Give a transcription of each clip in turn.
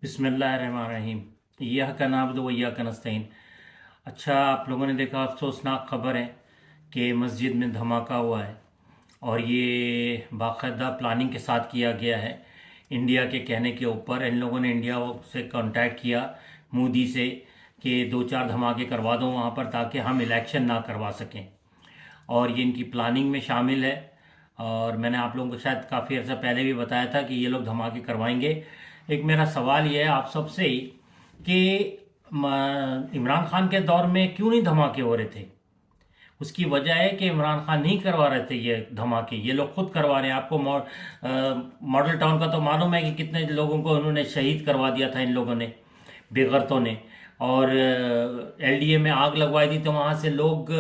बिस्मिल्लाहिर्रहमानिर्रहीम। इय्याका नअब्दु व इय्याका नस्तईन। अच्छा, आप लोगों ने देखा, अफसोसनाक खबर है कि मस्जिद में धमाका हुआ है और ये बाकायदा प्लानिंग के साथ किया गया है। इंडिया के कहने के ऊपर इन लोगों ने इंडिया से कांटेक्ट किया, मोदी से, कि दो चार धमाके करवा दो वहाँ पर ताकि हम इलेक्शन ना करवा सकें, और ये इनकी प्लानिंग में शामिल है। और मैंने आप लोगों को शायद काफ़ी अर्सा पहले भी बताया था कि ये लोग धमाके करवाएंगे। एक मेरा सवाल ये है आप सबसे ही कि इमरान खान के दौर में क्यों नहीं धमाके हो रहे थे? उसकी वजह है कि इमरान खान नहीं करवा रहे थे ये धमाके, ये लोग खुद करवा रहे हैं। आपको मॉडल टाउन का तो मालूम है कि कितने लोगों को उन्होंने शहीद करवा दिया था इन लोगों ने, बेगरतों ने। और एलडीए में आग लगवाई थी तो वहाँ से लोग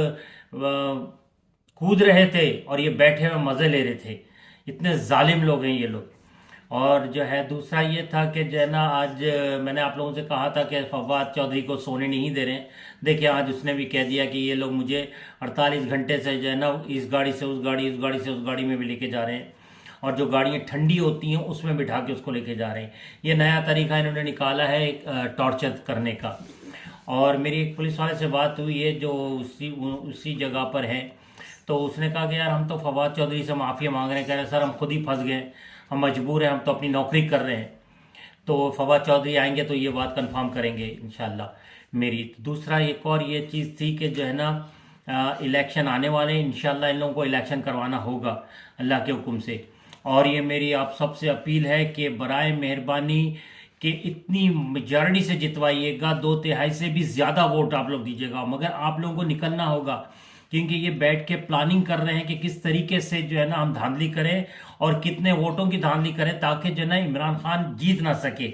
कूद रहे थे और ये बैठे हुए मज़े ले रहे थे। इतने जालिम लोग हैं ये लोग। और जो है दूसरा ये था कि जो है ना, आज मैंने आप लोगों से कहा था कि फवाद चौधरी को सोने नहीं दे रहे हैं। देखिए, आज उसने भी कह दिया कि ये लोग मुझे 48 घंटे से जो है ना इस गाड़ी से उस गाड़ी, इस गाड़ी से उस गाड़ी में भी लेके जा रहे हैं, और जो गाड़ियाँ ठंडी होती हैं उसमें बिठा के उसको लेके जा रहे हैं। ये नया तरीका इन्होंने निकाला है टॉर्चर करने का। और मेरी एक पुलिस वाले से बात हुई है जो उसी जगह पर है, तो उसने कहा कि यार हम तो फवाद चौधरी से माफ़ी मांग रहे हैं। कह रहे सर हम खुद ही फंस गए, हम मजबूर हैं, हम तो अपनी नौकरी कर रहे हैं। तो फवाद चौधरी आएंगे तो ये बात कंफर्म करेंगे इंशाल्लाह मेरी। दूसरा एक और ये चीज़ थी कि जो है ना इलेक्शन आने वाले हैं, इंशाल्लाह इन लोगों को इलेक्शन करवाना होगा अल्लाह के हुक्म से। और ये मेरी आप सबसे अपील है कि बराए मेहरबानी कि इतनी मेजॉरिटी से जितवाइएगा, 2/3 से भी ज़्यादा वोट आप लोग दीजिएगा, मगर आप लोगों को निकलना होगा, क्योंकि ये बैठ के प्लानिंग कर रहे हैं कि किस तरीके से जो है ना हम धांधली करें और कितने वोटों की धांधली करें ताकि जो है ना इमरान खान जीत ना सके।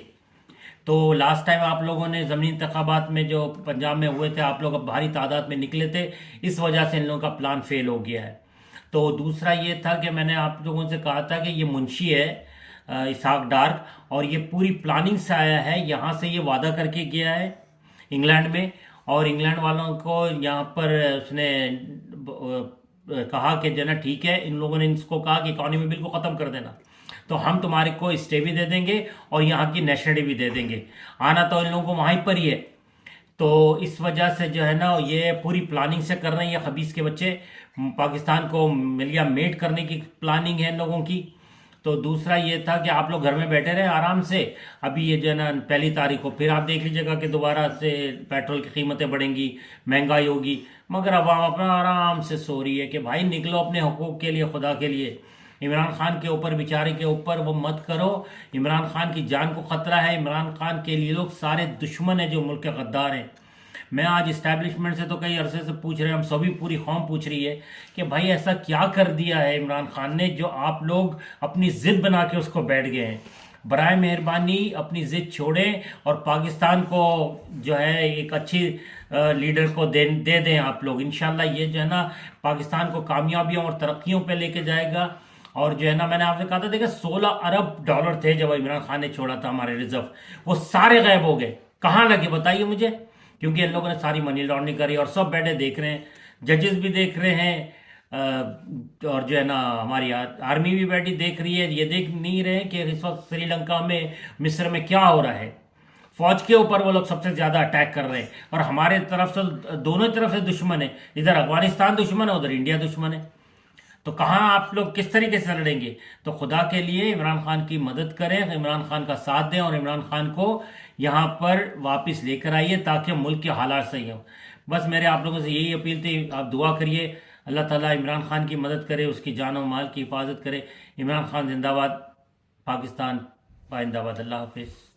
तो लास्ट टाइम आप लोगों ने ज़मीनी इंतखाबात में जो पंजाब में हुए थे, आप लोग अब भारी तादाद में निकले थे, इस वजह से इन लोगों का प्लान फेल हो गया है। तो दूसरा ये था कि मैंने आप लोगों से कहा था कि ये मुंशी है इसहाक डार, और ये पूरी प्लानिंग से आया है, यहाँ से ये वादा करके गया है इंग्लैंड में, और इंग्लैंड वालों को यहाँ पर उसने कहा कि जना ठीक है, इन लोगों ने इसको कहा कि इकॉनमी बिल को ख़त्म कर देना तो हम तुम्हारे को स्टे भी दे देंगे और यहाँ की नेशनलिटी भी दे देंगे। आना तो इन लोगों को वहीं पर ही है। तो इस वजह से जो है ना ये पूरी प्लानिंग से कर रहे हैं ये खबीस के बच्चे। पाकिस्तान को मिलिया मेट करने की प्लानिंग है इन लोगों की। तो दूसरा ये था कि आप लोग घर में बैठे रहे आराम से। अभी ये जो है ना 1 तारीख को फिर आप देख लीजिएगा कि दोबारा से पेट्रोल की कीमतें बढ़ेंगी, महंगाई होगी, मगर अब आप अपना आराम से सो रही है कि भाई निकलो अपने हकूक़ के लिए, खुदा के लिए। इमरान खान के ऊपर, बेचारे के ऊपर वो मत करो। इमरान खान की जान को ख़तरा है। इमरान खान के लिए लोग सारे दुश्मन हैं जो मुल्क के गद्दार हैं। मैं आज इस्टेब्लिशमेंट से तो कई अरसे से पूछ रहे हैं, हम सभी पूरी कौम पूछ रही है कि भाई ऐसा क्या कर दिया है इमरान खान ने जो आप लोग अपनी ज़िद बना के उसको बैठ गए हैं। बराए मेहरबानी अपनी ज़िद छोड़ें और पाकिस्तान को जो है एक अच्छी लीडर को दे दें आप लोग। इंशाल्लाह ये जो है ना पाकिस्तान को कामयाबियों और तरक्कियों पे लेके जाएगा। और जो है ना मैंने आपसे कहा था, देखा $16 अरब थे जब इमरान खान ने छोड़ा था हमारे रिजर्व, वो सारे गायब हो गए। कहाँ लगे बताइए मुझे? क्योंकि इन लोगों ने सारी मनी लॉन्ड्रिंग करी और सब बैठे देख रहे हैं, जजेस भी देख रहे हैं, और जो है ना हमारी आर्मी भी बैठी देख रही है। ये देख नहीं रहे कि इस वक्त श्रीलंका में, मिस्र में क्या हो रहा है। फौज के ऊपर वो लोग सबसे ज़्यादा अटैक कर रहे हैं और हमारे तरफ से, दोनों तरफ से दुश्मन है। इधर अफगानिस्तान दुश्मन है, उधर इंडिया दुश्मन है। तो कहाँ आप लोग किस तरीके से लड़ेंगे? तो खुदा के लिए इमरान खान की मदद करें, इमरान खान का साथ दें और इमरान खान को यहाँ पर वापस लेकर आइए ताकि मुल्क के हालात सही हों। बस मेरे आप लोगों से यही अपील थी, आप दुआ करिए अल्लाह ताला इमरान खान की मदद करे, उसकी जान और माल की हिफाजत करे। इमरान खान जिंदाबाद, पाकिस्तान पाइंदाबाद। अल्लाह हाफिज़।